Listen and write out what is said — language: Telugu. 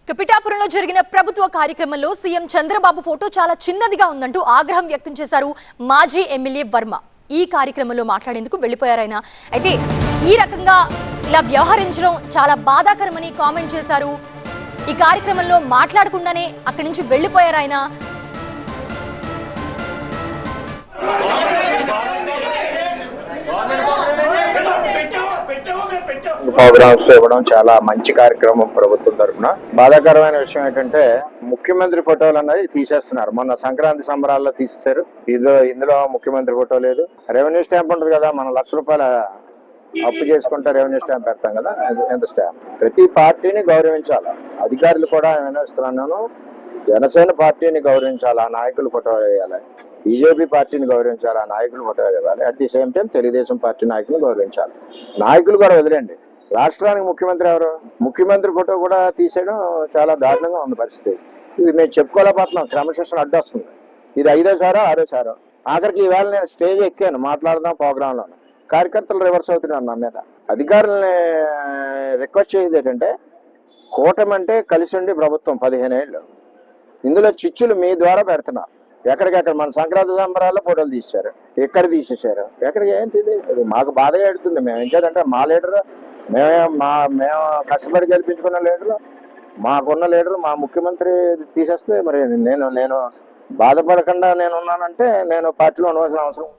పిఠాపురంలో జరిగిన ప్రభుత్వ కార్యక్రమంలో సీఎం చంద్రబాబు ఫోటో చాలా చిన్నదిగా ఉందంటూ ఆగ్రహం వ్యక్తం చేశారు మాజీ ఎమ్మెల్యే వర్మ. ఈ కార్యక్రమంలో మాట్లాడేందుకు వెళ్లిపోయారాయన. అయితే ఈ రకంగా ఇలా వ్యవహరించడం చాలా బాధాకరమని కామెంట్ చేశారు. ఈ కార్యక్రమంలో మాట్లాడకుండానే అక్కడి నుంచి వెళ్లిపోయారాయన. ప్రోగ్రామ్స్ ఇవ్వడం చాలా మంచి కార్యక్రమం ప్రభుత్వం తరఫున. బాధాకరమైన విషయం ఏంటంటే ముఖ్యమంత్రి ఫోటోలు అన్నది తీసేస్తున్నారు. మొన్న సంక్రాంతి సంబరాల్లో తీసేశారు. ఇందులో ముఖ్యమంత్రి ఫోటో లేదు. రెవెన్యూ స్టాంప్ ఉంటుంది కదా, మనం ₹1,00,000 అప్పు చేసుకుంటే రెవెన్యూ స్టాంప్ పెడతాం కదా, ఎంత స్టాంప్. ప్రతి పార్టీని గౌరవించాలి. అధికారులు కూడా వినిస్తున్నాను, జనసేన పార్టీని గౌరవించాలి, ఆ నాయకులు ఫోటో వేయాలి. బీజేపీ పార్టీని గౌరవించాలి, ఆ నాయకులు ఫోటో వేయాలి. At the same time Telugu Desam party నాయకులు గౌరవించాలి. నాయకులు కూడా వదిలేండి, రాష్ట్రానికి ముఖ్యమంత్రి ఎవరు? ముఖ్యమంత్రి ఫోటో కూడా తీసేయడం చాలా దారుణంగా ఉంది పరిస్థితి. ఇది మేము చెప్పుకోలేకపోతున్నాం. క్రమశిక్షణ అడ్డొస్తుంది. ఇది 5వ సారో 6వ సారో. ఆఖరికి ఈవేళ నేను స్టేజ్ ఎక్కాను, మాట్లాడదాం ప్రోగ్రాంలో. కార్యకర్తలు రివర్స్ అవుతున్నారు నా మీద. అధికారులని రిక్వెస్ట్ చేసేది ఏంటంటే, కూటమి అంటే కలిసి ఉండి ప్రభుత్వం 15 ఏళ్ళు, ఇందులో చిచ్చులు మీ ద్వారా పెడుతున్నారు. ఎక్కడికెక్కడ మన సంక్రాంతి సంబరాల్లో ఫోటోలు తీశారు, ఎక్కడ తీసేశారు, ఎక్కడికి ఏంటి? ఇది మాకు బాధగా ఎడుతుంది. మేము ఏం చేద్దంటే, మా లీడరు మేము కష్టపడి గెలిపించుకున్న లీడరు, మాకున్న లీడరు, మా ముఖ్యమంత్రి తీసేస్తే మరి నేను బాధపడకుండా నేను ఉన్నానంటే నేను పార్టీలో ఉండవలసిన అవసరం